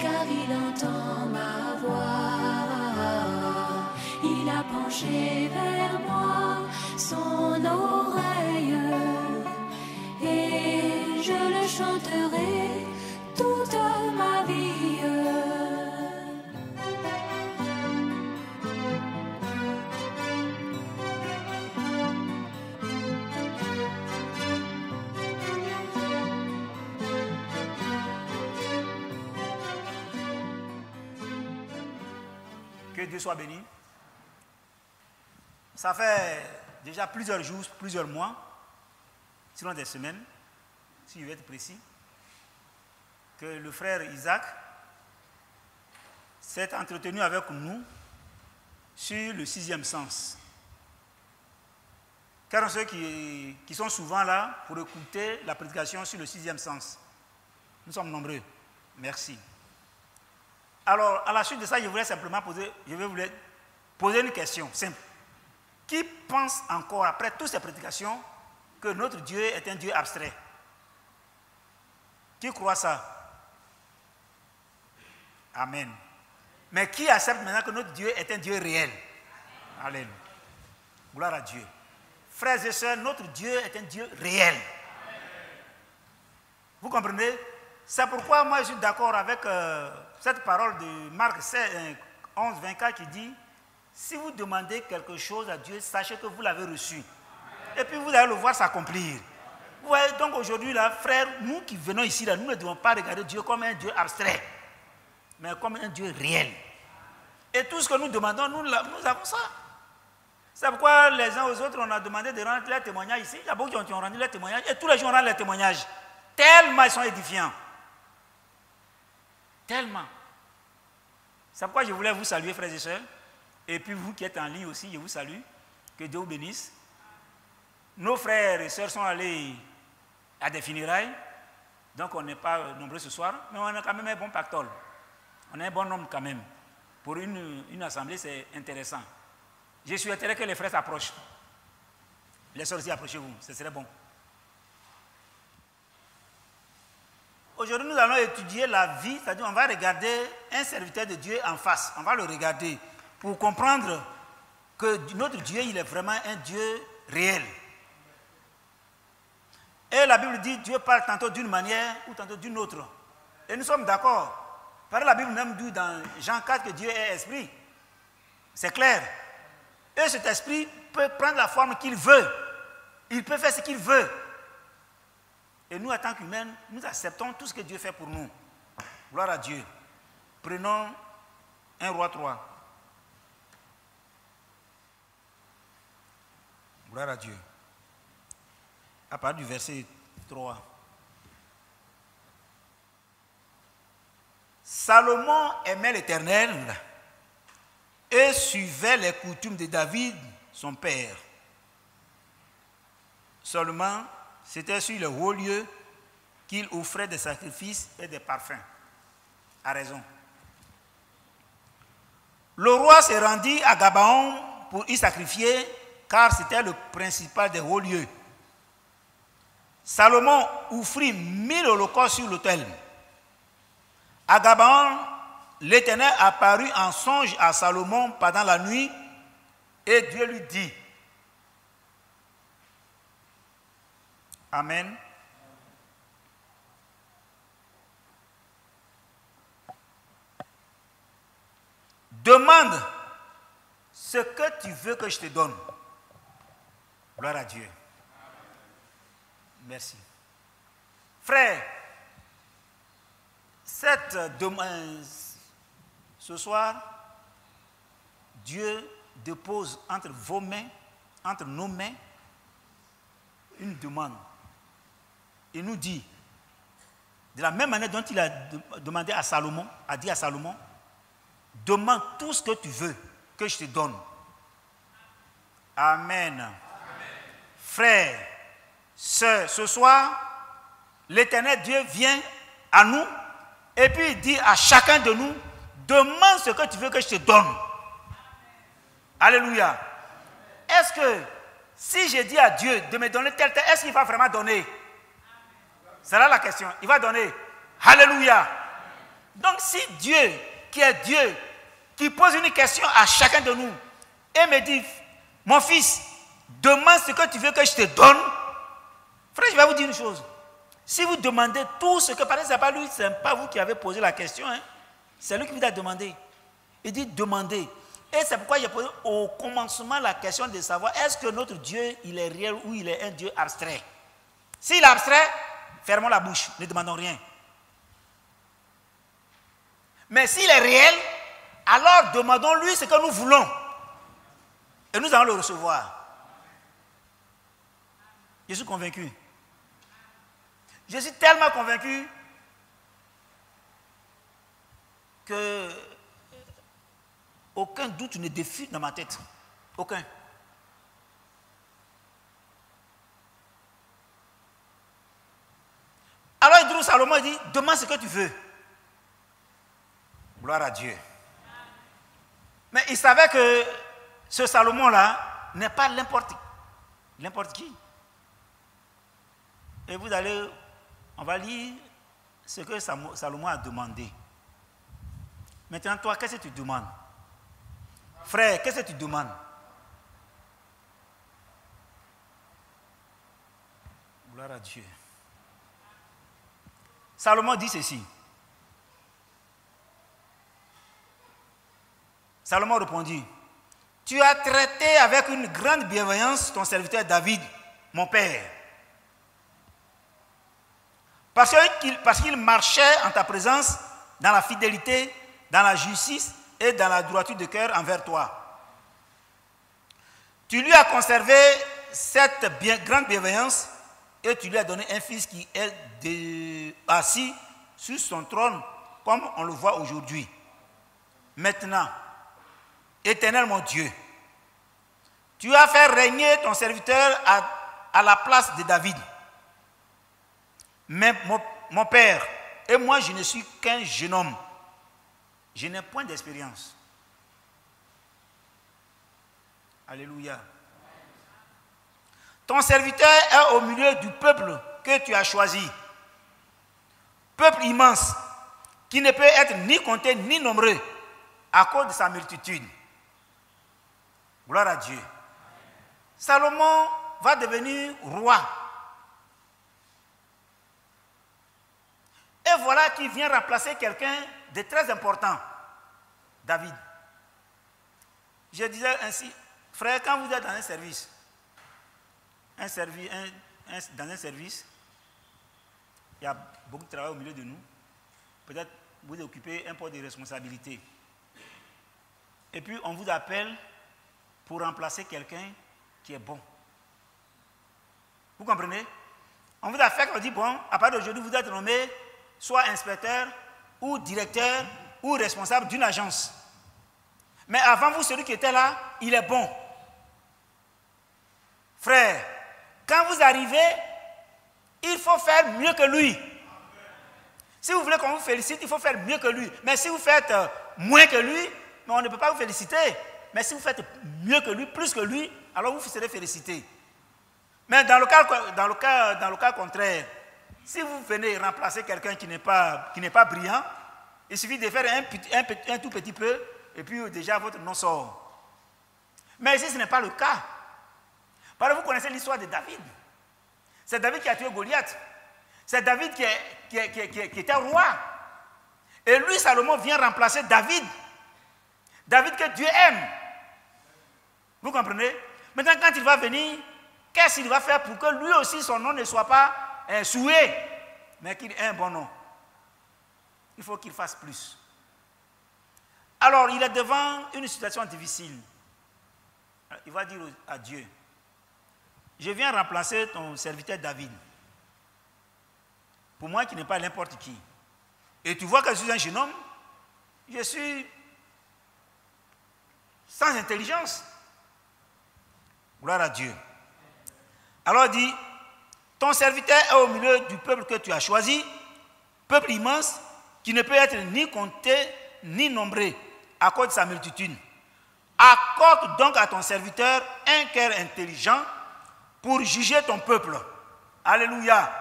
car il entend ma voix. Il a penché vers moi son oreille, et je le chanterai toute ma vie. Que Dieu soit béni. Ça fait déjà plusieurs jours, plusieurs mois, sinon des semaines, si je vais être précis, que le frère Isaac s'est entretenu avec nous sur le 6e sens. Car ceux qui sont souvent là pour écouter la prédication sur le 6e sens. Nous sommes nombreux. Merci. Alors, à la suite de ça, je vais vous poser une question simple. Qui pense encore, après toutes ces prédications, que notre Dieu est un Dieu abstrait? Qui croit ça? Amen. Mais qui accepte maintenant que notre Dieu est un Dieu réel? Alléluia. Gloire à Dieu. Frères et sœurs, notre Dieu est un Dieu réel. Vous comprenez? C'est pourquoi moi je suis d'accord avec cette parole de Marc 11, 24 qui dit: si vous demandez quelque chose à Dieu, sachez que vous l'avez reçu. Et puis vous allez le voir s'accomplir. Vous voyez, donc aujourd'hui, là, frères, nous qui venons ici, là, nous ne devons pas regarder Dieu comme un Dieu abstrait, mais comme un Dieu réel. Et tout ce que nous demandons, nous avons ça. C'est pourquoi les uns aux autres, on a demandé de rendre leurs témoignages ici. Il y a beaucoup qui ont rendu leurs témoignages, et tous les jours on rend leurs témoignages. Tellement ils sont édifiants. Tellement. C'est pourquoi je voulais vous saluer, frères et sœurs. Et puis vous qui êtes en ligne aussi, je vous salue. Que Dieu vous bénisse. Nos frères et sœurs sont allés à des funérailles. Donc on n'est pas nombreux ce soir. Mais on a quand même un bon pactole. On a un bon nombre quand même. Pour une assemblée, c'est intéressant. Je souhaiterais que les frères s'approchent. Les sœurs aussi, approchez-vous. Ce serait bon. Aujourd'hui, nous allons étudier la vie, c'est-à-dire on va regarder un serviteur de Dieu en face. On va le regarder pour comprendre que notre Dieu, il est vraiment un Dieu réel. Et la Bible dit, Dieu parle tantôt d'une manière ou tantôt d'une autre. Et nous sommes d'accord. Par la Bible même dit dans Jean 4 que Dieu est esprit. C'est clair. Et cet esprit peut prendre la forme qu'il veut. Il peut faire ce qu'il veut. Et nous, en tant qu'humains, nous acceptons tout ce que Dieu fait pour nous. Gloire à Dieu. Prenons 1 Roi 3. Gloire à Dieu. À partir du verset 3. Salomon aimait l'Éternel et suivait les coutumes de David, son père. Seulement, c'était sur le haut lieu qu'il offrait des sacrifices et des parfums. À raison. Le roi se rendit à Gabaon pour y sacrifier, car c'était le principal des hauts lieux. Salomon offrit 1000 holocaustes sur l'autel. À Gabaon, l'Éternel apparut en songe à Salomon pendant la nuit, et Dieu lui dit: Amen. Demande ce que tu veux que je te donne. Gloire à Dieu. Merci. Frère, ce soir, Dieu dépose entre vos mains, entre nos mains, une demande. Il nous dit, de la même manière dont il a demandé à Salomon, a dit à Salomon: demande tout ce que tu veux que je te donne. Amen. Amen. Frères, sœurs, ce soir, l'Éternel Dieu vient à nous et puis il dit à chacun de nous: demande ce que tu veux que je te donne. Alléluia. Est-ce que si je dis à Dieu de me donner tel, est-ce qu'il va vraiment donner? C'est là la question. Il va donner Alléluia. Donc si Dieu, qui est Dieu, qui pose une question à chacun de nous et me dit, mon fils, demande ce que tu veux que je te donne. Frère, je vais vous dire une chose. Si vous demandez tout ce que, par exemple, ce n'est pas lui, ce n'est pas vous qui avez posé la question, hein. C'est lui qui vous a demandé. Il dit demandez. Et c'est pourquoi j'ai posé au commencement la question de savoir est-ce que notre Dieu, il est réel ou il est un Dieu abstrait. S'il est abstrait, fermons la bouche, ne demandons rien. Mais s'il est réel, alors demandons-lui ce que nous voulons. Et nous allons le recevoir. Je suis convaincu. Je suis tellement convaincu que aucun doute ne défile dans ma tête. Aucun. Alors Salomon dit, demande ce que tu veux. Gloire à Dieu. Mais il savait que ce Salomon-là n'est pas n'importe qui. Et vous allez, on va lire ce que Salomon a demandé. Maintenant, toi, qu'est-ce que tu demandes? Frère, qu'est-ce que tu demandes? Gloire à Dieu. Salomon dit ceci. Salomon répondit, tu as traité avec une grande bienveillance ton serviteur David, mon père. Parce qu'il marchait en ta présence dans la fidélité, dans la justice et dans la droiture de cœur envers toi. Tu lui as conservé cette grande bienveillance et tu lui as donné un fils qui est assis sur son trône comme on le voit aujourd'hui. Maintenant, Éternel mon Dieu, tu as fait régner ton serviteur à la place de David. Mais mon père et moi, je ne suis qu'un jeune homme. Je n'ai point d'expérience. Alléluia. Ton serviteur est au milieu du peuple que tu as choisi. Peuple immense, qui ne peut être ni compté ni nombré à cause de sa multitude. Gloire à Dieu. Salomon va devenir roi. Et voilà qu'il vient remplacer quelqu'un de très important, David. Je disais ainsi, frère, quand vous êtes dans un service, il y a beaucoup de travail au milieu de nous. Peut-être vous occupez un poste de responsabilité. Et puis on vous appelle pour remplacer quelqu'un qui est bon. Vous comprenez? On vous appelle, on dit, bon, à partir d'aujourd'hui, vous êtes nommé soit inspecteur ou directeur ou responsable d'une agence. Mais avant vous, celui qui était là, il est bon. Frère, quand vous arrivez, il faut faire mieux que lui. Si vous voulez qu'on vous félicite, il faut faire mieux que lui. Mais si vous faites moins que lui, mais on ne peut pas vous féliciter. Mais si vous faites mieux que lui, plus que lui, alors vous serez félicité. Mais dans le cas contraire, si vous venez remplacer quelqu'un qui n'est pas brillant, il suffit de faire un tout petit peu, et puis déjà votre nom sort. Mais ici, ce n'est pas le cas. Parce que vous connaissez l'histoire de David. C'est David qui a tué Goliath. C'est David qui était roi. Et lui, Salomon, vient remplacer David. David que Dieu aime. Vous comprenez? Maintenant, quand il va venir, qu'est-ce qu'il va faire pour que lui aussi, son nom ne soit pas souillé, mais qu'il ait un bon nom? Il faut qu'il fasse plus. Alors, il est devant une situation difficile. Il va dire à Dieu, je viens remplacer ton serviteur David. Pour moi qui n'est pas n'importe qui. Et tu vois que je suis un jeune homme, je suis sans intelligence. Gloire à Dieu. Alors il dit, ton serviteur est au milieu du peuple que tu as choisi, peuple immense, qui ne peut être ni compté ni nombré à cause de sa multitude. Accorde donc à ton serviteur un cœur intelligent pour juger ton peuple. Alléluia.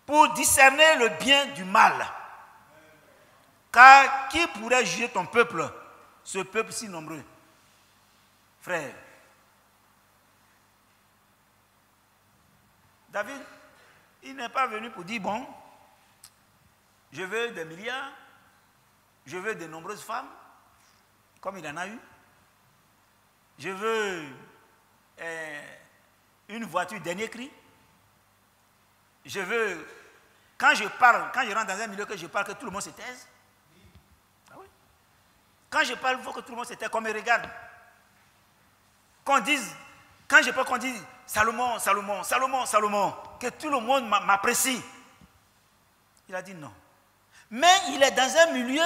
pour discerner le bien du mal. Car qui pourrait juger ton peuple, ce peuple si nombreux? Frère, David, il n'est pas venu pour dire, bon, je veux des milliards, je veux de nombreuses femmes, comme il en a eu. Je veux une voiture dernier cri. Je veux, quand je parle, quand je rentre dans un milieu que je parle, que tout le monde se taise. Ah oui. Quand je parle, il faut que tout le monde se taise, qu'on me regarde. Qu'on dise, quand je parle, qu'on dise Salomon, Salomon, Salomon, Salomon, que tout le monde m'apprécie. Il a dit non. Mais il est dans un milieu,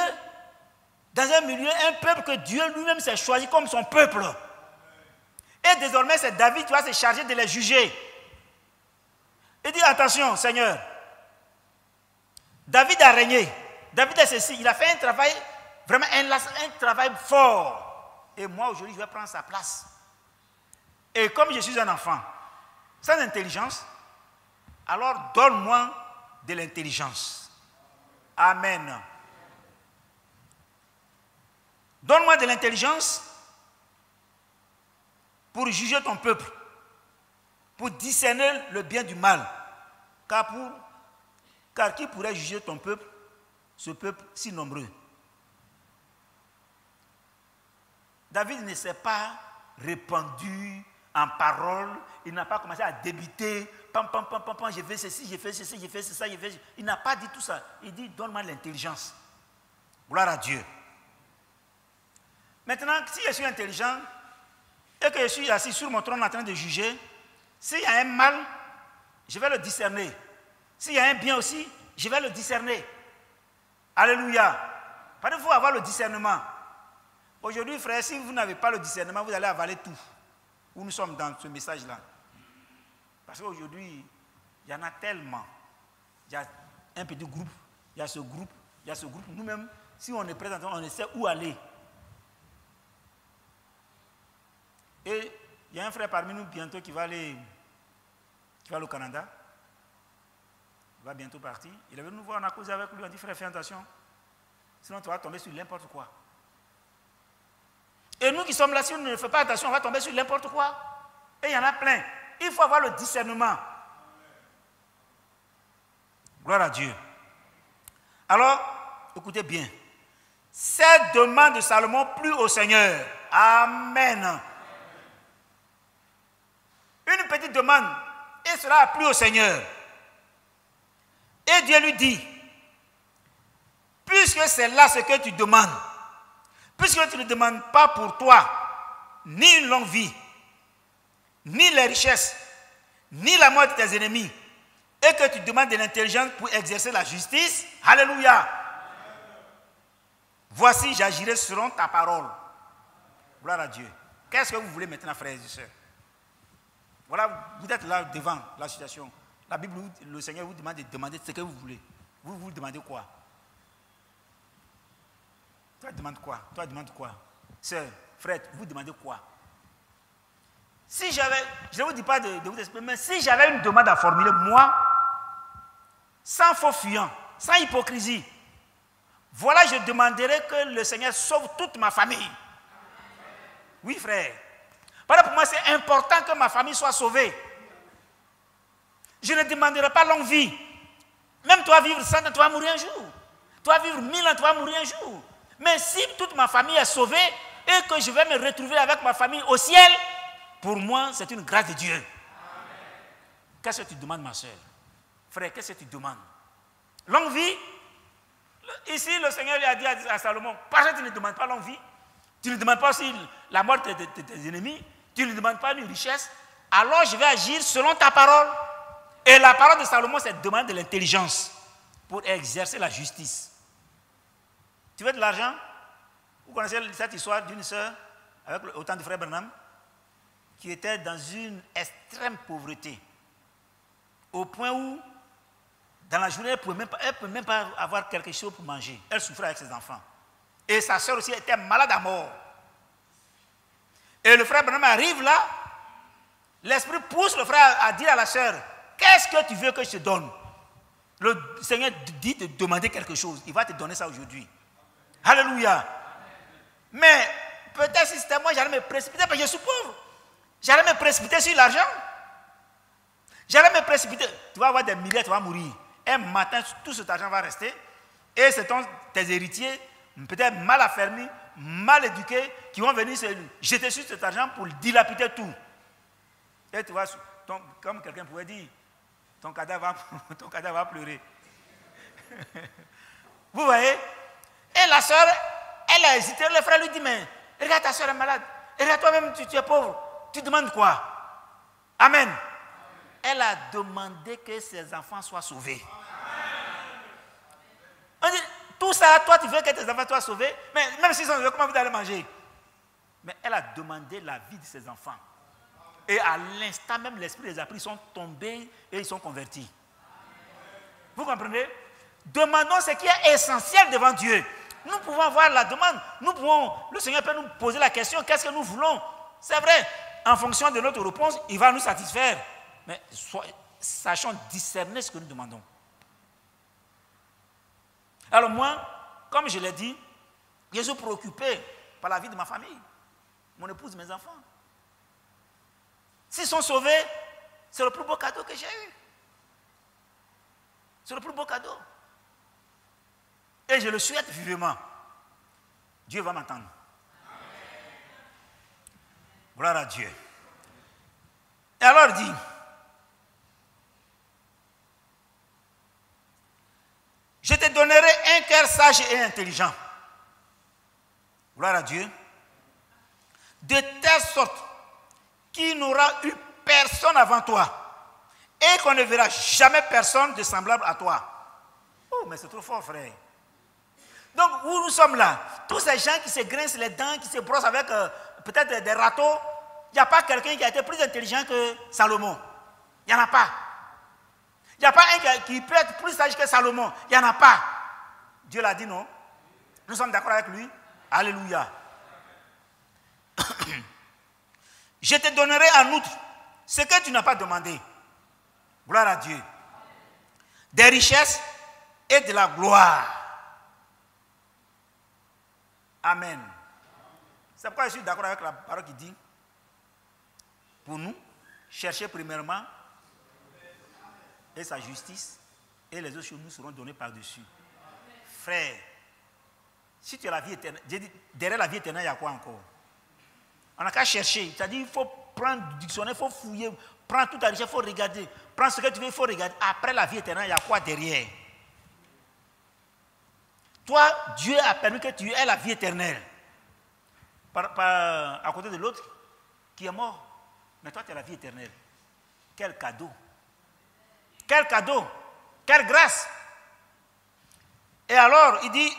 un peuple que Dieu lui-même s'est choisi comme son peuple. Et désormais, c'est David qui va se charger de les juger. Il dit, attention, Seigneur, David a régné. David est ceci. Il a fait un travail, vraiment un travail fort. Et moi, aujourd'hui, je vais prendre sa place. Et comme je suis un enfant, sans intelligence, alors donne-moi de l'intelligence. Amen. Donne-moi de l'intelligence pour juger ton peuple, pour discerner le bien du mal. Car qui pourrait juger ton peuple, ce peuple si nombreux? David ne s'est pas répandu en paroles, il n'a pas commencé à débiter, pam, pam, pam, pam, pam, je fais ceci, je fais ceci, je fais ça, je fais... Il n'a pas dit tout ça. Il dit, donne-moi l'intelligence. Gloire à Dieu. Maintenant, si je suis intelligent et que je suis assis sur mon trône en train de juger, s'il y a un mal, je vais le discerner. S'il y a un bien aussi, je vais le discerner. Alléluia. Parce qu'il faut avoir le discernement. Aujourd'hui, frère, si vous n'avez pas le discernement, vous allez avaler tout. Où nous sommes dans ce message-là. Parce qu'aujourd'hui, il y en a tellement. Il y a un petit groupe, il y a ce groupe, il y a ce groupe. Nous-mêmes, si on est présent, on sait où aller. Et il y a un frère parmi nous bientôt qui va aller au Canada. Il va bientôt partir. Il est venu nous voir, on a causé avec lui, on a dit, frère, fais attention. Sinon, tu vas tomber sur n'importe quoi. Et nous qui sommes là, si on ne fait pas attention, on va tomber sur n'importe quoi. Et il y en a plein. Il faut avoir le discernement. Gloire à Dieu. Alors, écoutez bien. Cette demande de Salomon plut au Seigneur. Amen. Une petite demande, et cela a plu au Seigneur. Et Dieu lui dit, puisque c'est là ce que tu demandes, puisque tu ne demandes pas pour toi ni une longue vie, ni les richesses, ni la mort de tes ennemis, et que tu demandes de l'intelligence pour exercer la justice, alléluia. Voici, j'agirai selon ta parole. Gloire à Dieu. Qu'est-ce que vous voulez maintenant, frères et sœurs? Voilà, vous êtes là devant la situation. La Bible, le Seigneur vous demande de demander ce que vous voulez. Vous demandez quoi? Toi, demande quoi? Toi, demande quoi? Sœur, frère, vous demandez quoi? Si j'avais, je ne vous dis pas de vous exprimer, mais si j'avais une demande à formuler, moi, sans faux fuyant, sans hypocrisie, voilà, je demanderais que le Seigneur sauve toute ma famille. Oui, frère. Parce que pour moi, c'est important que ma famille soit sauvée. Je ne demanderai pas longue vie. Même toi, vivre 100 ans, tu vas mourir un jour. Toi, vivre 1000 ans, tu vas mourir un jour. Mais si toute ma famille est sauvée et que je vais me retrouver avec ma famille au ciel, pour moi, c'est une grâce de Dieu. Qu'est-ce que tu demandes, ma soeur? Frère, qu'est-ce que tu demandes? Longue vie? Ici, le Seigneur lui a dit à Salomon, parce que tu ne demandes pas longue vie, tu ne demandes pas aussi la mort de tes ennemis, tu ne demandes pas une richesse, alors je vais agir selon ta parole. Et la parole de Salomon, c'est de demander de l'intelligence pour exercer la justice. Tu veux de l'argent? Vous connaissez cette histoire d'une sœur, avec au temps du frère Branham, qui était dans une extrême pauvreté, au point où, dans la journée, elle ne peut même pas avoir quelque chose pour manger. Elle souffrait avec ses enfants. Et sa sœur aussi était malade à mort. Et le frère Branham arrive là, l'esprit pousse le frère à dire à la sœur, qu'est-ce que tu veux que je te donne? Le Seigneur dit de demander quelque chose. Il va te donner ça aujourd'hui. Alléluia. Mais peut-être si c'était moi, j'allais me précipiter parce que je suis pauvre. J'allais me précipiter sur l'argent. J'allais me précipiter. Tu vas avoir des milliers, tu vas mourir. Un matin, tout cet argent va rester. Et c'est tes héritiers, peut-être mal affermis, mal éduqués, qui vont venir se jeter sur cet argent pour dilapider tout. Et tu vois, comme quelqu'un pouvait dire, ton cadavre va pleurer. Vous voyez? Et la soeur, elle a hésité. Le frère lui dit, mais regarde, ta soeur est malade. Et regarde, toi-même, tu es pauvre. Tu demandes quoi? Amen. Elle a demandé que ses enfants soient sauvés. On dit, tout ça, toi, tu veux que tes enfants soient sauvés, mais même s'ils sont sauvés, comment vous allez manger? Mais elle a demandé la vie de ses enfants. Et à l'instant même, l'esprit les a pris, ils sont tombés et ils sont convertis. Vous comprenez? Demandons ce qui est essentiel devant Dieu. Nous pouvons avoir la demande. Le Seigneur peut nous poser la question, qu'est-ce que nous voulons? C'est vrai, en fonction de notre réponse, il va nous satisfaire. Mais sachons discerner ce que nous demandons. Alors moi, comme je l'ai dit, je suis préoccupé par la vie de ma famille, mon épouse, mes enfants. S'ils sont sauvés, c'est le plus beau cadeau que j'ai eu. C'est le plus beau cadeau. Et je le souhaite vivement. Dieu va m'entendre. Gloire à Dieu. Et alors il dit, je te donnerai un cœur sage et intelligent. Gloire à Dieu. De telle sorte qu'il n'aura eu personne avant toi et qu'on ne verra jamais personne de semblable à toi. Oh, mais c'est trop fort, frère. Donc, où nous sommes là, tous ces gens qui se grincent les dents, qui se brossent avec peut-être des râteaux, il n'y a pas quelqu'un qui a été plus intelligent que Salomon. Il n'y en a pas. Il n'y a pas un qui peut être plus sage que Salomon. Il n'y en a pas. Dieu l'a dit, non? Nous sommes d'accord avec lui? Alléluia. Je te donnerai en outre ce que tu n'as pas demandé. Gloire à Dieu. Des richesses et de la gloire. Amen. C'est pourquoi je suis d'accord avec la parole qui dit, pour nous, cherchez premièrement et sa justice, et les autres choses nous seront données par-dessus. Frère, si tu as la vie éternelle, derrière la vie éternelle, il y a quoi encore? On n'a qu'à chercher. C'est-à-dire, il faut prendre du dictionnaire, il faut fouiller, prendre toute la richesse, il faut regarder. Prends ce que tu veux, il faut regarder. Après la vie éternelle, il y a quoi derrière? Toi, Dieu a permis que tu aies la vie éternelle. À côté de l'autre qui est mort. Mais toi, tu as la vie éternelle. Quel cadeau! Quel cadeau! Quelle grâce! Et alors, il dit,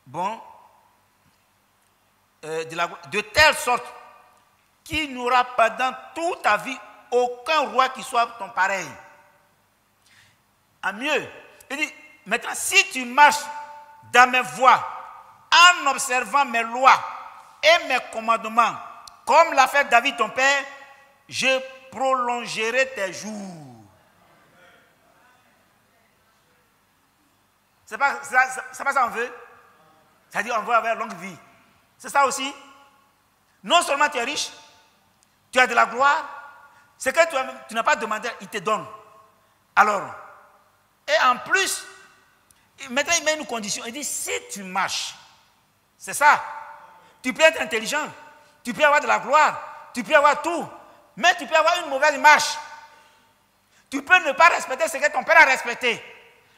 bon, de telle sorte qu'il n'y aura pas dans toute ta vie aucun roi qui soit ton pareil. En mieux, il dit, maintenant, si tu marches dans mes voies, en observant mes lois et mes commandements, comme l'a fait David ton père, je prolongerai tes jours. C'est pas ça qu'on veut? C'est-à-dire on veut avoir longue vie. C'est ça aussi? Non seulement tu es riche, tu as de la gloire, ce que tu n'as pas demandé, il te donne. Alors, et en plus, maintenant il met une condition, il dit si tu marches, c'est ça, tu peux être intelligent, tu peux avoir de la gloire, tu peux avoir tout, mais tu peux avoir une mauvaise marche. Tu peux ne pas respecter ce que ton père a respecté.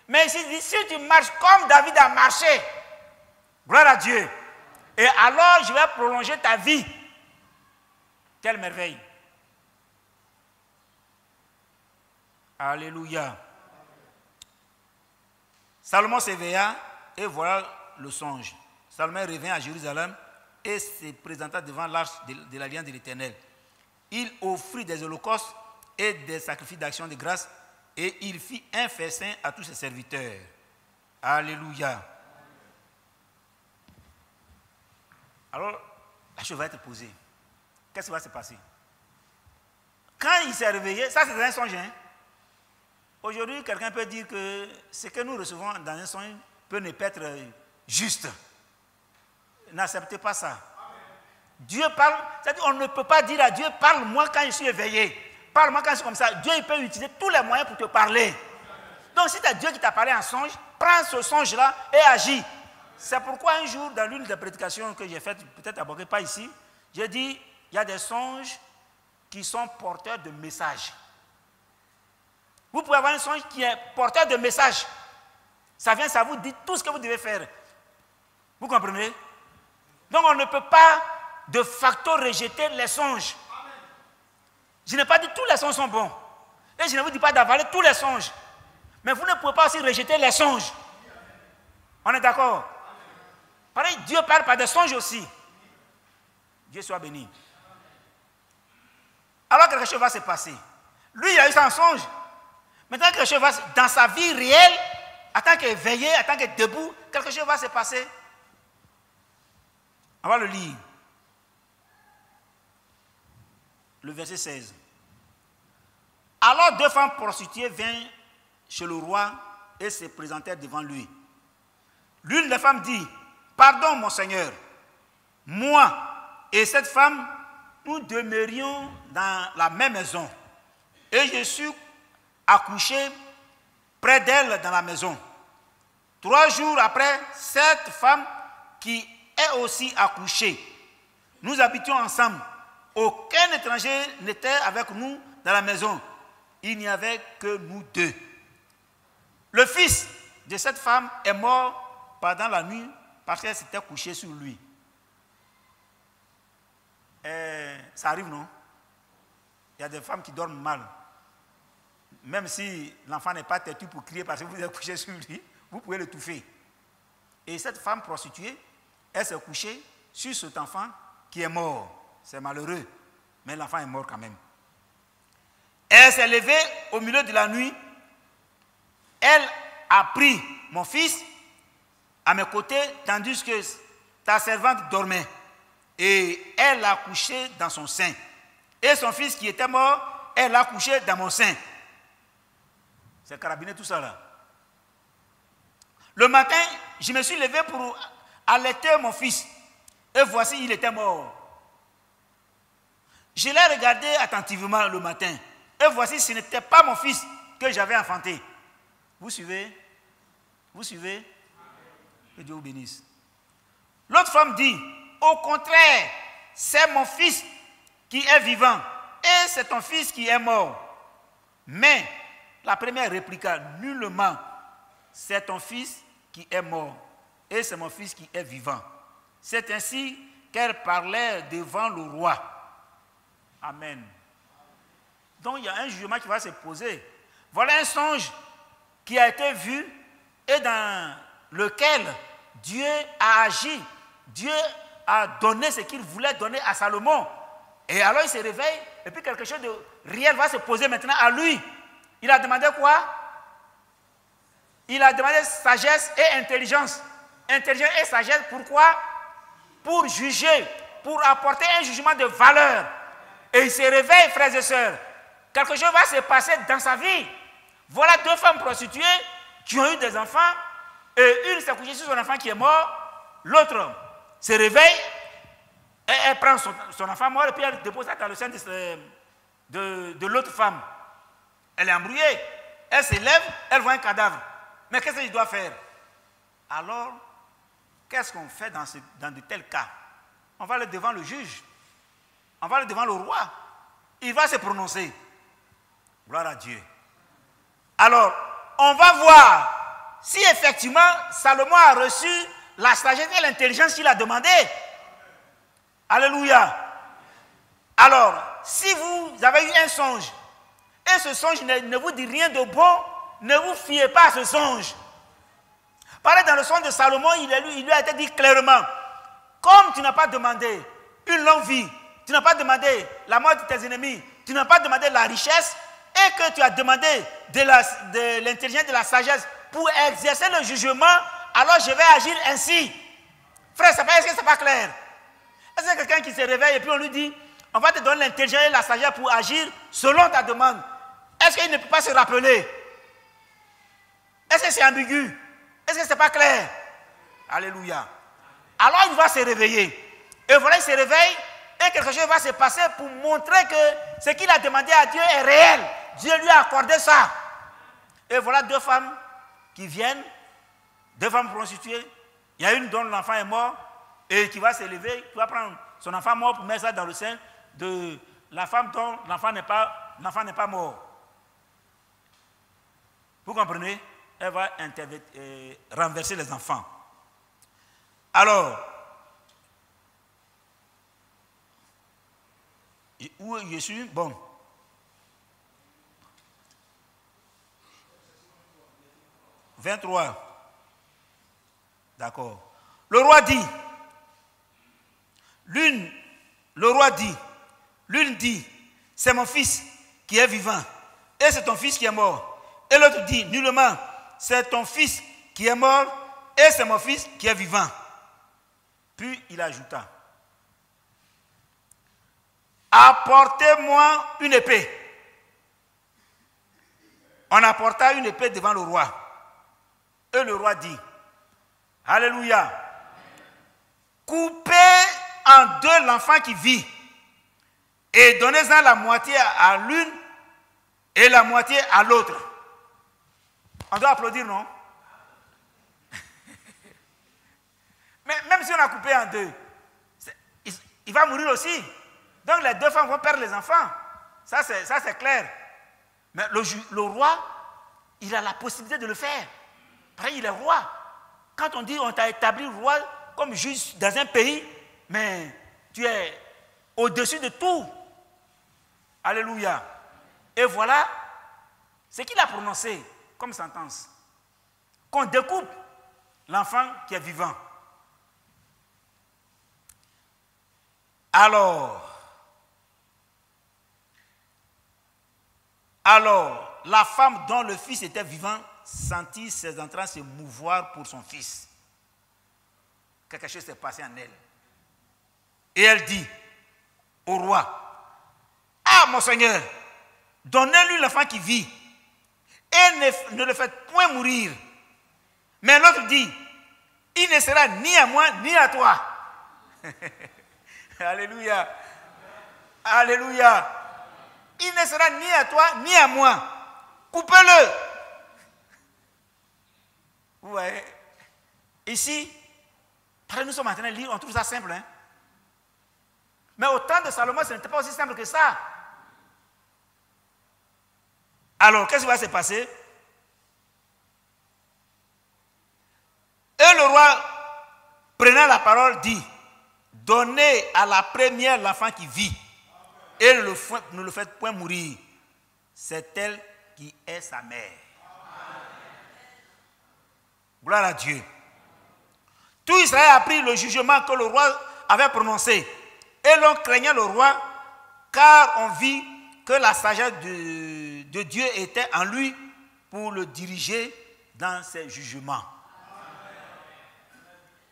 Mais ici, il dit, si tu marches comme David a marché, gloire à Dieu, et alors je vais prolonger ta vie. Quelle merveille. Alléluia. Salomon s'éveilla et voilà le songe. Salomon revint à Jérusalem et se présenta devant l'arche de l'alliance de l'Éternel. Il offrit des holocaustes et des sacrifices d'action de grâce et il fit un festin à tous ses serviteurs. Alléluia. Alors, la chose va être posée. Qu'est-ce qui va se passer? Quand il s'est réveillé, ça c'est un songe. Hein? Aujourd'hui, quelqu'un peut dire que ce que nous recevons dans un songe peut ne pas être juste. N'acceptez pas ça. Dieu parle, c'est-à-dire on ne peut pas dire à Dieu, parle-moi quand je suis éveillé. Parle-moi quand je suis comme ça. Dieu il peut utiliser tous les moyens pour te parler. Donc si c'est Dieu qui t'a parlé en songe, prends ce songe-là et agis. C'est pourquoi un jour, dans l'une des prédications que j'ai faites, peut-être abordées pas ici, j'ai dit, il y a des songes qui sont porteurs de messages. Vous pouvez avoir un songe qui est porteur de messages. Ça vous dit tout ce que vous devez faire. Vous comprenez? Donc on ne peut pas de facto rejeter les songes. Je n'ai pas dit que tous les songes sont bons. Et je ne vous dis pas d'avaler tous les songes. Mais vous ne pouvez pas aussi rejeter les songes. On est d'accord? Pareil, Dieu parle par des songes aussi. Dieu soit béni. Alors quelque chose va se passer. Lui, il a eu ça en songe. Maintenant, quelque chose va se passer. Dans sa vie réelle, en tant qu'éveillé, en tant que debout, quelque chose va se passer. On va le lire. Le verset 16. Alors 2 femmes prostituées vinrent chez le roi et se présentèrent devant lui. L'une des femmes dit, pardon mon Seigneur, moi et cette femme, nous demeurions dans la même maison. Et je suis accouché près d'elle dans la maison. 3 jours après, cette femme qui est aussi accouchée, nous habitions ensemble. Aucun étranger n'était avec nous dans la maison. Il n'y avait que nous deux. Le fils de cette femme est mort pendant la nuit parce qu'elle s'était couchée sur lui. Ça arrive, non? Il y a des femmes qui dorment mal. Même si l'enfant n'est pas têtu pour crier parce que vous êtes couché sur lui, vous pouvez l'étouffer. Et cette femme prostituée, elle s'est couchée sur cet enfant qui est mort. C'est malheureux, mais l'enfant est mort quand même. Elle s'est levée au milieu de la nuit. Elle a pris mon fils à mes côtés, tandis que ta servante dormait. Et elle l'a couché dans son sein. Et son fils qui était mort, elle l'a couché dans mon sein. C'est carabiné tout ça là. Le matin, je me suis levé pour allaiter mon fils. Et voici, il était mort. Je l'ai regardé attentivement le matin. Et voici, ce n'était pas mon fils que j'avais enfanté. Vous suivez? Vous suivez? Que Dieu vous bénisse. L'autre femme dit, au contraire, c'est mon fils qui est vivant et c'est ton fils qui est mort. Mais la première répliqua, nullement, c'est ton fils qui est mort et c'est mon fils qui est vivant. C'est ainsi qu'elle parlait devant le roi. Amen. Donc il y a un jugement qui va se poser. Voilà un songe qui a été vu et dans lequel Dieu a agi. Dieu a donné ce qu'il voulait donner à Salomon. Et alors il se réveille et puis quelque chose de réel va se poser maintenant à lui. Il a demandé quoi? Il a demandé sagesse et intelligence. Intelligence et sagesse, pourquoi? Pour juger, pour apporter un jugement de valeur. Et il se réveille, frères et sœurs. Quelque chose va se passer dans sa vie. Voilà 2 femmes prostituées qui ont eu des enfants. Et une s'est couchée sur son enfant qui est mort. L'autre se réveille. Et elle prend son enfant mort et puis elle dépose ça dans le sein de l'autre femme. Elle est embrouillée. Elle se lève, elle voit un cadavre. Mais qu'est-ce qu'il doit faire? Alors, qu'est-ce qu'on fait dans de tels cas? On va aller devant le juge. On va aller devant le roi. Il va se prononcer. Gloire à Dieu. Alors, on va voir si effectivement Salomon a reçu la sagesse et l'intelligence qu'il a demandé. Alléluia. Alors, si vous avez eu un songe, et ce songe ne vous dit rien de bon, ne vous fiez pas à ce songe. Pareil, dans le songe de Salomon, il lui a été dit clairement, comme tu n'as pas demandé une longue vie, tu n'as pas demandé la mort de tes ennemis, tu n'as pas demandé la richesse, et que tu as demandé de l'intelligence, de la sagesse pour exercer le jugement, alors je vais agir ainsi. Frère, est-ce que ce n'est pas clair? Est-ce que quelqu'un qui se réveille et puis on lui dit, on va te donner l'intelligence et la sagesse pour agir selon ta demande. Est-ce qu'il ne peut pas se rappeler? Est-ce que c'est ambigu? Est-ce que ce n'est pas clair? Alléluia. Alors il va se réveiller. Et voilà, il se réveille et quelque chose va se passer pour montrer que ce qu'il a demandé à Dieu est réel. Dieu lui a accordé ça. Et voilà deux femmes qui viennent, deux femmes prostituées. Il y a une dont l'enfant est mort et qui va se lever, qui va prendre son enfant mort pour mettre ça dans le sein de la femme dont l'enfant n'est pas mort. Vous comprenez? Elle va renverser les enfants. Alors, où je suis? Bon. « 23. D'accord. Le roi dit, l'une dit, c'est mon fils qui est vivant, et c'est ton fils qui est mort. Et l'autre dit, nullement, c'est ton fils qui est mort, et c'est mon fils qui est vivant. Puis il ajouta, apportez-moi une épée. On apporta une épée devant le roi. Et le roi dit, alléluia, coupez en deux l'enfant qui vit et donnez-en la moitié à l'une et la moitié à l'autre. On doit applaudir, non? Mais même si on a coupé en deux, il va mourir aussi. Donc les deux femmes vont perdre les enfants. Ça c'est clair. Mais le roi, il a la possibilité de le faire. Pareil, il est roi. Quand on dit on t'a établi roi comme juge dans un pays, mais tu es au-dessus de tout. Alléluia. Et voilà ce qu'il a prononcé comme sentence. Qu'on découpe l'enfant qui est vivant. Alors, la femme dont le fils était vivant sentit ses entrailles se mouvoir pour son fils. Quelque chose s'est passé en elle. Et elle dit au roi, ah mon Seigneur, donnez-lui l'enfant qui vit et ne le faites point mourir. Mais l'autre dit, il ne sera ni à moi ni à toi. Alléluia. Alléluia. Il ne sera ni à toi ni à moi. Coupez-le. Vous voyez, ici, nous sommes en train de lire, on trouve ça simple. Hein? Mais au temps de Salomon, ce n'était pas aussi simple que ça. Alors, qu'est-ce qui va se passer? Et le roi, prenant la parole, dit, donnez à la première l'enfant qui vit et ne le faites point mourir. C'est elle qui est sa mère. Gloire à Dieu. Tout Israël a pris le jugement que le roi avait prononcé. Et l'on craignait le roi, car on vit que la sagesse de Dieu était en lui pour le diriger dans ses jugements.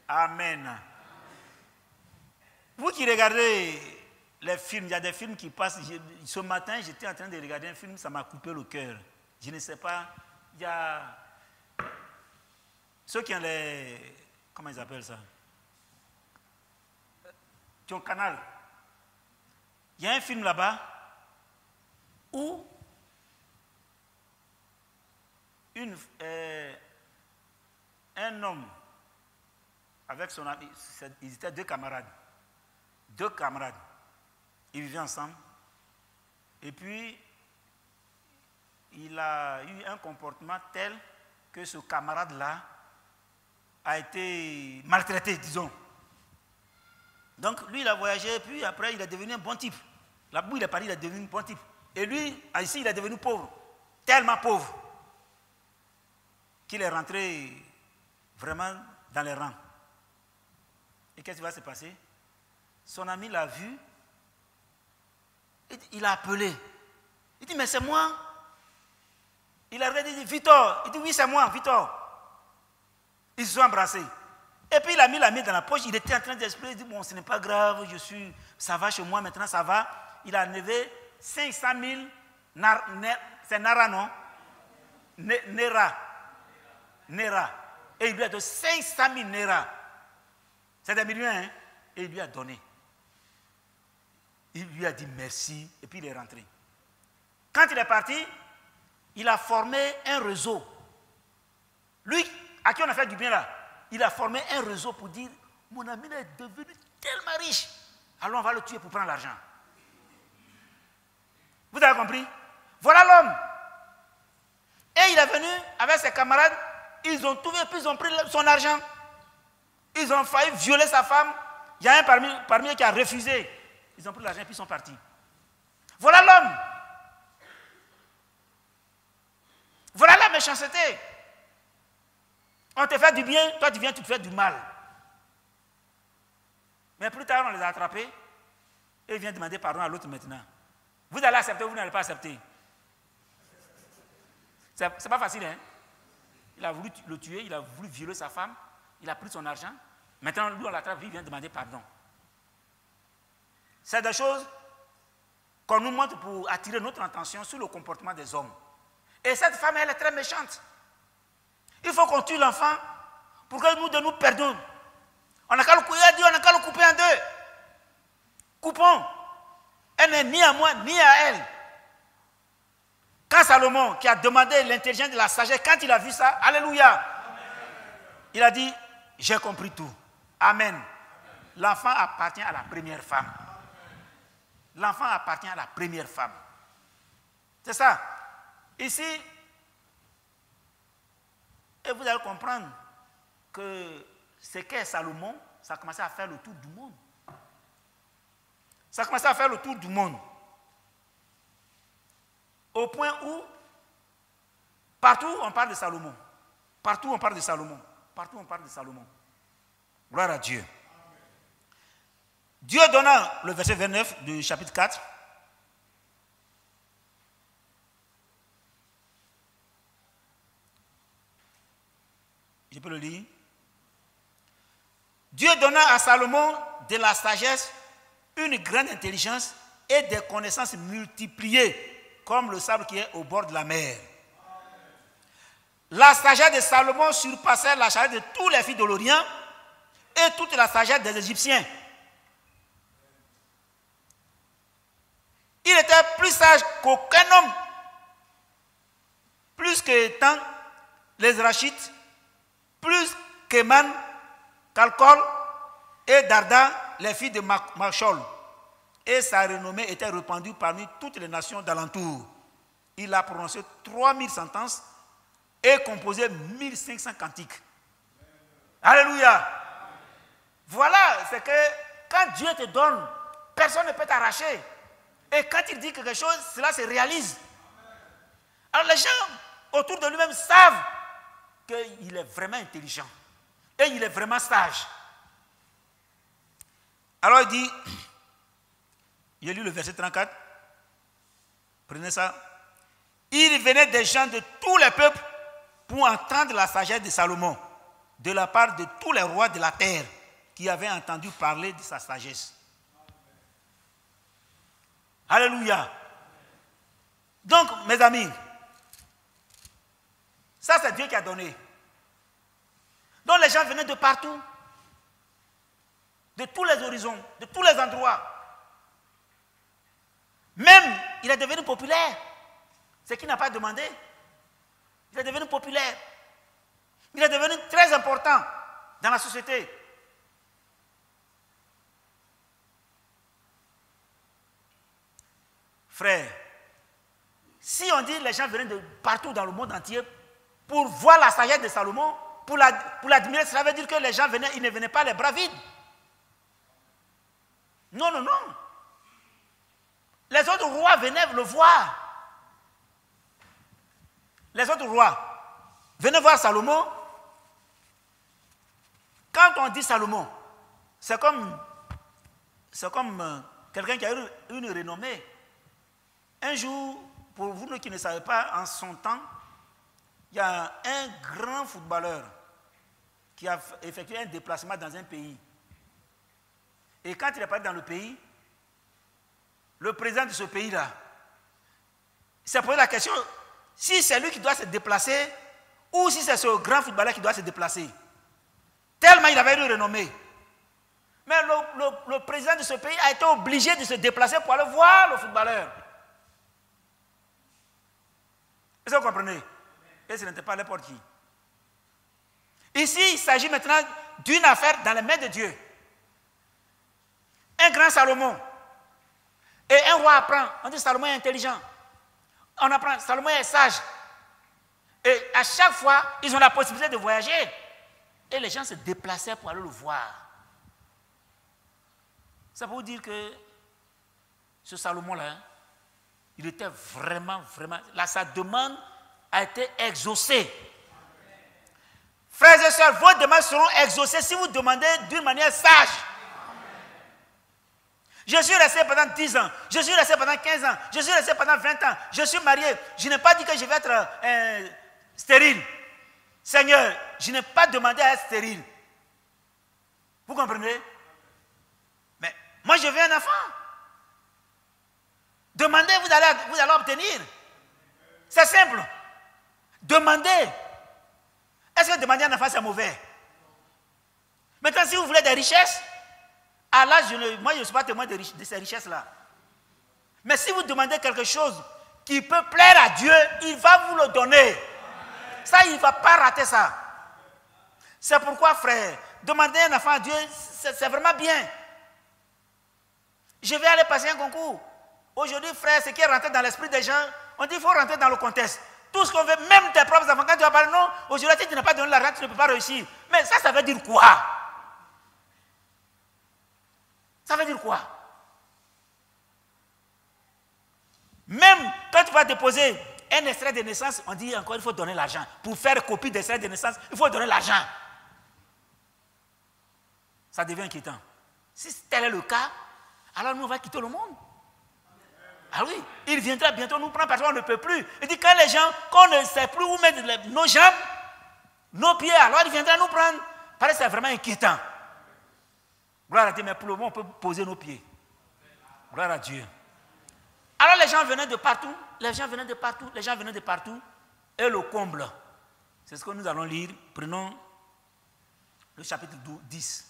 Amen. Vous qui regardez les films, il y a des films qui passent. Ce matin, j'étais en train de regarder un film, ça m'a coupé le cœur. Je ne sais pas, il y a ceux qui ont les... Comment ils appellent ça? Qui ont canal. Il y a un film là-bas où un homme avec son ami, ils étaient deux camarades. Ils vivaient ensemble. Et puis, il a eu un comportement tel que ce camarade-là a été maltraité, disons. Donc, lui, il a voyagé, puis après, il est devenu un bon type. Là-bas, il est parti, il est devenu un bon type. Et lui, ici, il est devenu pauvre. Tellement pauvre qu'il est rentré vraiment dans les rangs. Et qu'est-ce qui va se passer? Son ami l'a vu, il a appelé. Il dit, mais c'est moi. Il a regardé, il dit, Victor. Il dit, oui, c'est moi, Victor. Ils se sont embrassés. Et puis il a mis la main dans la poche, il était en train d'expliquer, il dit, bon, ce n'est pas grave, ça va chez moi, maintenant ça va. Il a enlevé 500 000, c'est Nara, non? Nera. Et il lui a donné 500 000 Nera. C'est des millions, hein? Et il lui a donné. Il lui a dit merci, et puis il est rentré. Quand il est parti, il a formé un réseau. Lui, à qui on a fait du bien là, il a formé un réseau pour dire, mon ami est devenu tellement riche, alors on va le tuer pour prendre l'argent. Vous avez compris? Voilà l'homme. Et il est venu avec ses camarades, ils ont tout fait, puis ils ont pris son argent. Ils ont failli violer sa femme. Il y a un parmi eux qui a refusé. Ils ont pris l'argent et puis ils sont partis. Voilà l'homme. Voilà la méchanceté. On te fait du bien, toi tu viens, tu te fais du mal. Mais plus tard, on les a attrapés et ils viennent demander pardon à l'autre maintenant. Vous allez accepter ou vous n'allez pas accepter? C'est pas facile, hein? Il a voulu le tuer, il a voulu violer sa femme, il a pris son argent. Maintenant, lui, on l'attrape, il vient demander pardon. C'est des choses qu'on nous montre pour attirer notre attention sur le comportement des hommes. Et cette femme, elle est très méchante. Il faut qu'on tue l'enfant pour que nous perdons. On n'a qu'à le couper en deux. Coupons. Elle n'est ni à moi, ni à elle. Quand Salomon, qui a demandé l'intelligence de la sagesse, quand il a vu ça, alléluia, amen. Il a dit, j'ai compris tout. Amen. L'enfant appartient à la première femme. L'enfant appartient à la première femme. C'est ça. Ici, et vous allez comprendre que ce qu'est Salomon, ça a commencé à faire le tour du monde. Ça a commencé à faire le tour du monde. Au point où, partout on parle de Salomon. Partout on parle de Salomon. Partout on parle de Salomon. Gloire à Dieu. Dieu donna, le verset 29 du chapitre 4. Je peux le lire. Dieu donna à Salomon de la sagesse, une grande intelligence et des connaissances multipliées, comme le sable qui est au bord de la mer. La sagesse de Salomon surpassait la sagesse de tous les fils de l'Orient et toute la sagesse des Égyptiens. Il était plus sage qu'aucun homme, plus que tant les Rachites, plus qu'Eman, Calcol et Darda, les filles de Machol. Et sa renommée était répandue parmi toutes les nations d'alentour. Il a prononcé 3000 sentences et composé 1500 cantiques. Alléluia. Voilà, c'est que quand Dieu te donne, personne ne peut t'arracher. Et quand il dit quelque chose, cela se réalise. Alors les gens autour de lui-même savent qu'il est vraiment intelligent. Et il est vraiment sage. Alors il dit, il lu le verset 34. Prenez ça. Il venait des gens de tous les peuples pour entendre la sagesse de Salomon, de la part de tous les rois de la terre qui avaient entendu parler de sa sagesse. Alléluia. Donc, mes amis, ça c'est Dieu qui a donné. Donc les gens venaient de partout, de tous les horizons, de tous les endroits. Même, il est devenu populaire. Ce qu'il n'a pas demandé. Il est devenu populaire. Il est devenu très important dans la société. Frère, si on dit que les gens venaient de partout dans le monde entier pour voir la sagesse de Salomon, pour l'admirer, cela veut dire que les gens venaient, ils ne venaient pas les bras vides. Non, non, non. Les autres rois venaient le voir. Les autres rois venaient voir Salomon. Quand on dit Salomon, c'est comme quelqu'un qui a eu une renommée. Un jour, pour vous qui ne savez pas, en son temps, il y a un grand footballeur qui a effectué un déplacement dans un pays. Et quand il est parti dans le pays, le président de ce pays-là s'est posé la question si c'est lui qui doit se déplacer ou si c'est ce grand footballeur qui doit se déplacer. Tellement il avait une renommée. Mais le président de ce pays a été obligé de se déplacer pour aller voir le footballeur. Est-ce que vous comprenez? Et ce n'était pas n'importe qui. Ici, il s'agit maintenant d'une affaire dans les mains de Dieu. Un grand Salomon. Et un roi apprend. On dit Salomon est intelligent. On apprend, Salomon est sage. Et à chaque fois, ils ont la possibilité de voyager. Et les gens se déplaçaient pour aller le voir. Ça veut dire que ce Salomon-là, il était vraiment, là, sa demande a été exaucée. Frères et sœurs, vos demandes seront exaucées si vous demandez d'une manière sage. Je suis resté pendant 10 ans, je suis resté pendant 15 ans, je suis resté pendant 20 ans, je suis marié. Je n'ai pas dit que je vais être stérile. Seigneur, je n'ai pas demandé à être stérile. Vous comprenez? Mais moi, je veux un enfant. Demandez, vous allez obtenir. C'est simple. Demandez. Est-ce que demander un enfant, c'est mauvais? Maintenant, si vous voulez des richesses, à l'âge, moi, je ne suis pas témoin de ces richesses-là. Mais si vous demandez quelque chose qui peut plaire à Dieu, il va vous le donner. Ça, il ne va pas rater ça. C'est pourquoi, frère, demander un enfant à Dieu, c'est vraiment bien. Je vais aller passer un concours. Aujourd'hui, frère, ce qui est rentré dans l'esprit des gens, on dit qu'il faut rentrer dans le contexte. Tout ce qu'on veut, même tes propres enfants, quand tu vas parler, non, aujourd'hui, tu n'as pas donné l'argent, tu ne peux pas réussir. Mais ça veut dire quoi? Ça veut dire quoi? Même quand tu vas déposer un extrait de naissance, on dit encore il faut donner l'argent. Pour faire copie d'extrait de naissance, il faut donner l'argent. Ça devient inquiétant. Si tel est le cas, alors nous on va quitter le monde. Ah oui, il viendra bientôt nous prendre parce qu'on ne peut plus. Il dit quand les gens, qu'on ne sait plus où mettre nos jambes, nos pieds, alors il viendra nous prendre. Parce que c'est vraiment inquiétant. Gloire à Dieu, mais pour le moment, on peut poser nos pieds. Gloire à Dieu. Alors les gens venaient de partout, les gens venaient de partout, et le comble. C'est ce que nous allons lire. Prenons le chapitre 10.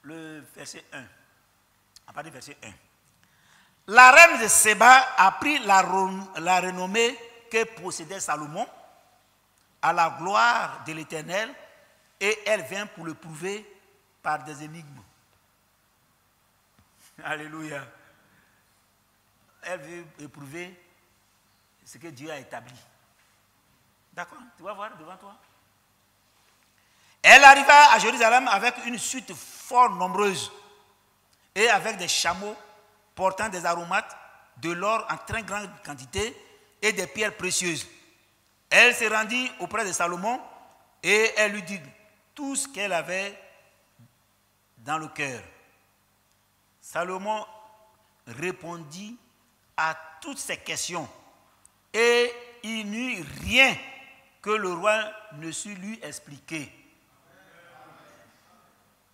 Le verset 1. À partir du verset 1. La reine de Séba a pris la renommée que possédait Salomon à la gloire de l'Éternel, et elle vient pour le prouver par des énigmes. Alléluia. Elle veut éprouver ce que Dieu a établi. D'accord? Tu vas voir devant toi. Elle arriva à Jérusalem avec une suite fort nombreuse et avec des chameaux portant des aromates, de l'or en très grande quantité et des pierres précieuses. Elle se rendit auprès de Salomon et elle lui dit tout ce qu'elle avait dans le cœur. Salomon répondit à toutes ces questions et il n'eut rien que le roi ne sut lui expliquer.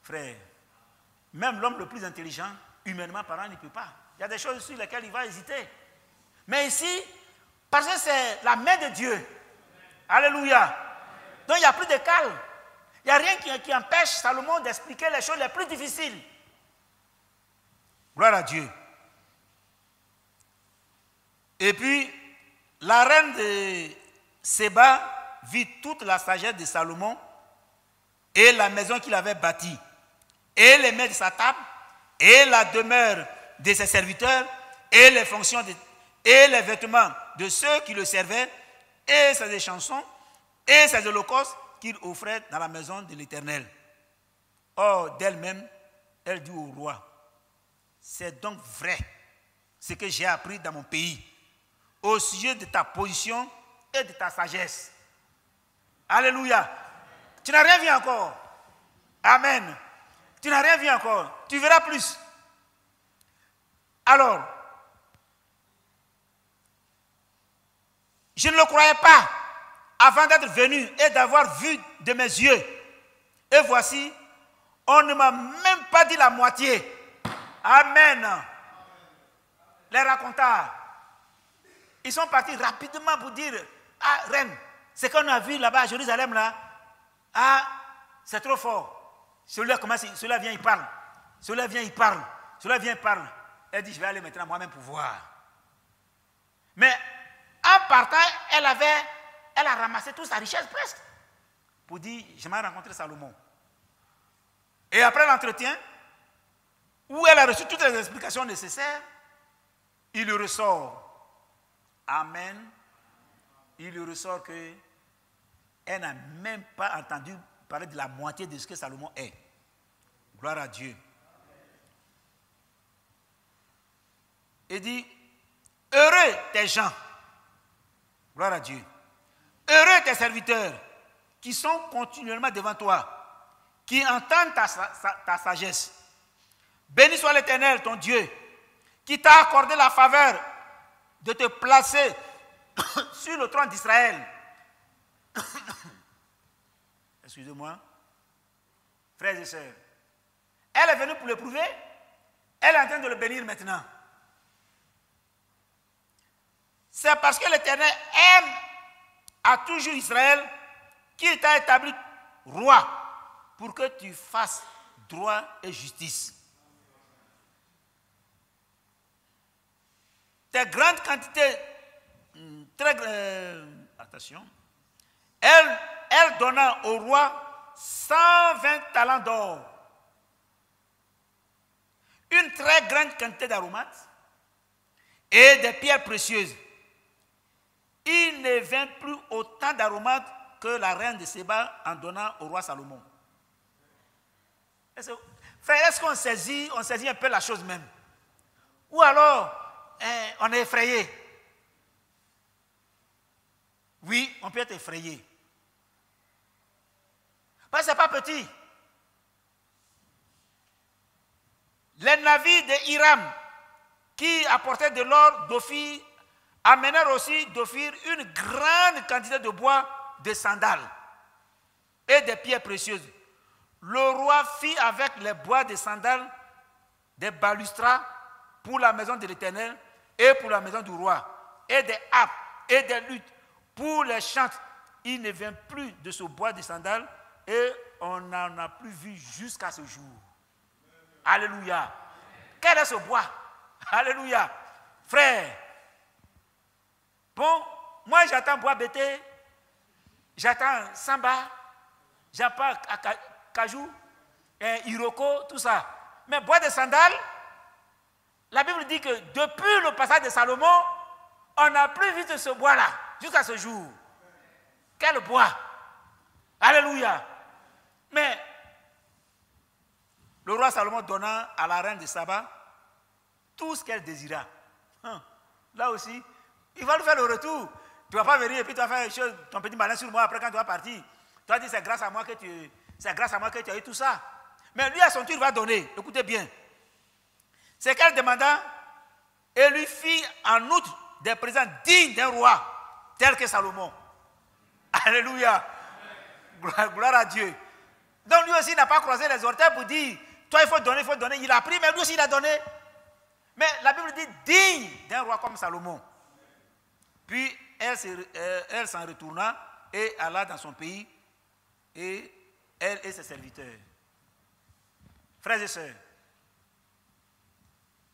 Frère, même l'homme le plus intelligent, humainement parlant, il ne peut pas. Il y a des choses sur lesquelles il va hésiter. Mais ici, parce que c'est la main de Dieu. Alléluia. Donc il n'y a plus de calme. Il n'y a rien qui empêche Salomon d'expliquer les choses les plus difficiles. Gloire à Dieu. Et puis, la reine de Séba vit toute la sagesse de Salomon et la maison qu'il avait bâtie, et les mets de sa table, et la demeure de ses serviteurs, et les fonctions et les vêtements de ceux qui le servaient, et ses chansons, et ses holocaustes qu'il offrait dans la maison de l'Éternel. Or, d'elle-même, elle dit au roi, c'est donc vrai ce que j'ai appris dans mon pays, au sujet de ta position et de ta sagesse. Alléluia. Tu n'as rien vu encore. Amen. Tu n'as rien vu encore. Tu verras plus. Alors, je ne le croyais pas avant d'être venu et d'avoir vu de mes yeux. Et voici, on ne m'a même pas dit la moitié. Amen. Les racontars, ils sont partis rapidement pour dire, ah, reine, ce qu'on a vu là-bas à Jérusalem, là, ah, c'est trop fort. Celui-là vient, il parle. Celui-là vient, il parle. Celui-là vient, il parle. Elle dit, je vais aller maintenant moi-même pour voir. Mais en partant, elle a ramassé toute sa richesse presque. Pour dire, j'aimerais rencontrer Salomon. Et après l'entretien, où elle a reçu toutes les explications nécessaires, il lui ressort. Amen. Il lui ressort que elle n'a même pas entendu parler de la moitié de ce que Salomon est. Gloire à Dieu. Il dit, heureux tes gens. Gloire à Dieu. Heureux tes serviteurs qui sont continuellement devant toi, qui entendent ta sagesse. Béni soit l'Éternel, ton Dieu, qui t'a accordé la faveur de te placer sur le trône d'Israël. Excusez-moi. Frères et sœurs, elle est venue pour l'éprouver, elle est en train de le bénir maintenant. C'est parce que l'Éternel aime à toujours Israël qu'il t'a établi roi pour que tu fasses droit et justice. Tes grandes quantités, attention, elle donna au roi 120 talents d'or, une très grande quantité d'aromates et des pierres précieuses. Il ne vint plus autant d'aromates que la reine de Séba en donnant au roi Salomon. Frère, est-ce qu'on saisit un peu la chose même? Ou alors, on est effrayé? Oui, on peut être effrayé. Parce que ce n'est pas petit. Les navires de Hiram qui apportaient de l'or d'Ophir amenèrent aussi d'Ophir une grande quantité de bois de sandales et des pierres précieuses. Le roi fit avec les bois de sandales des balustrats pour la maison de l'Éternel et pour la maison du roi, et des harpes et des luttes pour les chantres. Il ne vient plus de ce bois de sandales et on n'en a plus vu jusqu'à ce jour. Alléluia. Quel est ce bois? Alléluia. Frère, bon, moi j'attends bois bété, j'attends samba, j'attends cajou, iroko, tout ça. Mais bois de sandales, la Bible dit que depuis le passage de Salomon, on n'a plus vu de ce bois-là jusqu'à ce jour. Quel bois? Alléluia. Mais le roi Salomon donna à la reine de Saba tout ce qu'elle désira. Là aussi, il va lui faire le retour. Tu ne vas pas venir et puis tu vas faire ton petit malin sur moi après quand tu vas partir. Tu vas dire c'est grâce à moi que tu as eu tout ça. Mais lui à son tour va donner. Écoutez bien. C'est qu'elle demanda et lui fit en outre des présents dignes d'un roi tel que Salomon. Alléluia. Gloire à Dieu. Donc lui aussi il n'a pas croisé les orteils pour dire toi il faut donner, il faut donner. Il a pris, mais lui aussi il a donné. Mais la Bible dit digne d'un roi comme Salomon. Puis elle s'en retourna et alla dans son pays, et elle et ses serviteurs. Frères et sœurs.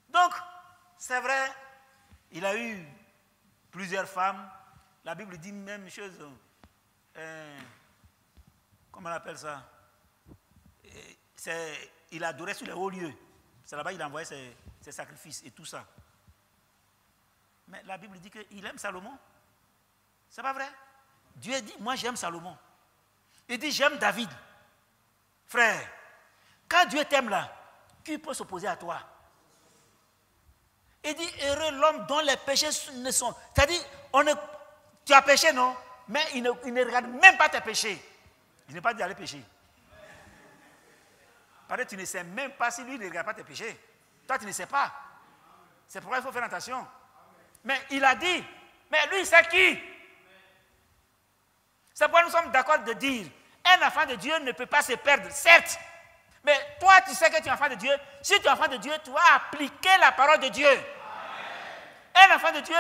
Donc, c'est vrai, il a eu plusieurs femmes. La Bible dit même chose. Comment on appelle ça? Il adorait sur les hauts lieux. C'est là-bas qu'il envoyait ses sacrifices et tout ça. Mais la Bible dit qu'il aime Salomon. C'est pas vrai? Dieu dit, moi j'aime Salomon. Il dit, j'aime David. Frère, quand Dieu t'aime là, qui peut s'opposer à toi? Il dit, heureux l'homme dont les péchés ne sont... C'est-à-dire, tu as péché, non? Mais il ne regarde même pas tes péchés. Il n'est pas dit d'aller pécher. Parce que tu ne sais même pas si lui ne regarde pas tes péchés. Toi, tu ne sais pas. C'est pourquoi il faut faire attention. Mais il a dit, mais lui, c'est qui? C'est pourquoi nous sommes d'accord de dire, un enfant de Dieu ne peut pas se perdre, certes. Mais toi, tu sais que tu es enfant de Dieu. Si tu es enfant de Dieu, tu vas appliquer la parole de Dieu. Amen. Un enfant de Dieu,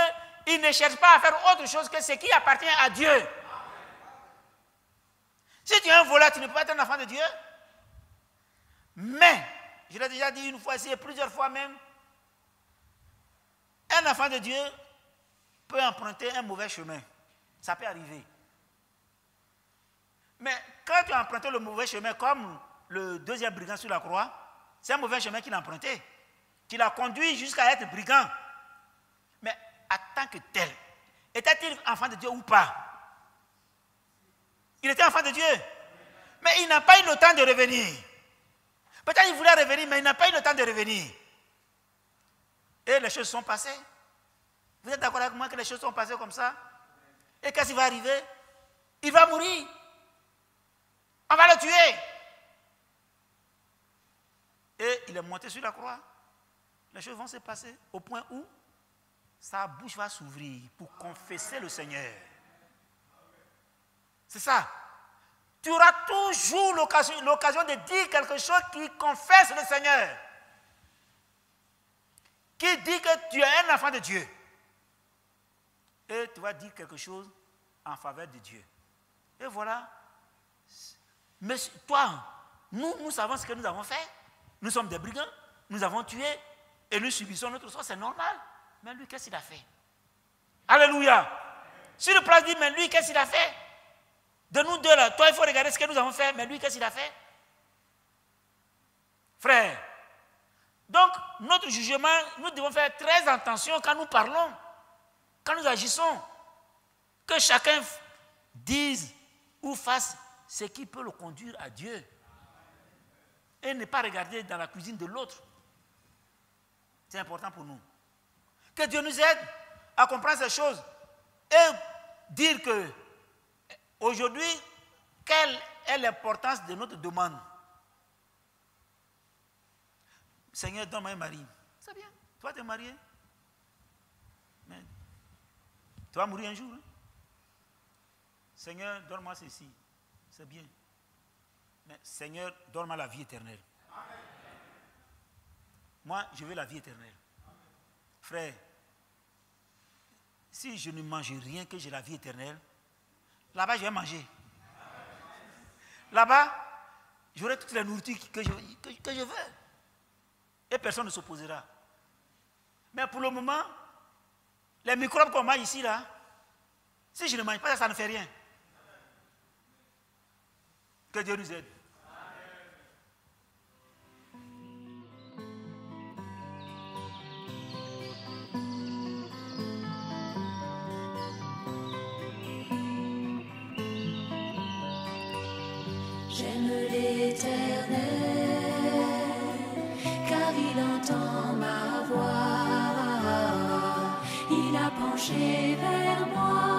il ne cherche pas à faire autre chose que ce qui appartient à Dieu. Amen. Si tu es un voleur, tu ne peux pas être un enfant de Dieu. Mais, je l'ai déjà dit une fois ici et plusieurs fois même, un enfant de Dieu peut emprunter un mauvais chemin. Ça peut arriver. Mais quand tu as emprunté le mauvais chemin, comme le deuxième brigand sur la croix, c'est un mauvais chemin qu'il a emprunté, qui l'a conduit jusqu'à être brigand. Mais en tant que tel, était-il enfant de Dieu ou pas? Il était enfant de Dieu. Mais il n'a pas eu le temps de revenir. Peut-être qu'il voulait revenir, mais il n'a pas eu le temps de revenir. Et les choses sont passées. Vous êtes d'accord avec moi que les choses sont passées comme ça? Et qu'est-ce qui va arriver? Il va mourir. On va le tuer. Et il est monté sur la croix. Les choses vont se passer au point où sa bouche va s'ouvrir pour confesser le Seigneur. C'est ça. Tu auras toujours l'occasion de dire quelque chose qui confesse le Seigneur. Qui dit que tu es un enfant de Dieu. Et tu vas dire quelque chose en faveur de Dieu. Et voilà. Mais toi, nous savons ce que nous avons fait. Nous sommes des brigands, nous avons tué et nous subissons notre sort, c'est normal. Mais lui, qu'est-ce qu'il a fait? Alléluia. Si le prince dit, mais lui, qu'est-ce qu'il a fait? De nous deux là, toi, il faut regarder ce que nous avons fait, mais lui, qu'est-ce qu'il a fait? Frère, donc notre jugement, nous devons faire très attention quand nous parlons, quand nous agissons, que chacun dise ou fasse ce qui peut le conduire à Dieu. Et ne pas regarder dans la cuisine de l'autre. C'est important pour nous. Que Dieu nous aide à comprendre ces choses et dire que aujourd'hui, quelle est l'importance de notre demande? Seigneur, donne-moi un mari. C'est bien, tu vas te marier. Mais tu vas mourir un jour. Hein? Seigneur, donne-moi ceci. C'est bien. Mais Seigneur, donne-moi la vie éternelle. Amen. Moi, je veux la vie éternelle. Amen. Frère, si je ne mange rien que j'ai la vie éternelle, là-bas, je vais manger. Là-bas, j'aurai toute la nourriture que je veux. Et personne ne s'opposera. Mais pour le moment, les microbes qu'on mange ici, là, si je ne mange pas, ça ne fait rien. Que Dieu nous aide. J'aime l'Éternel, car il entend ma voix. Il a penché vers moi.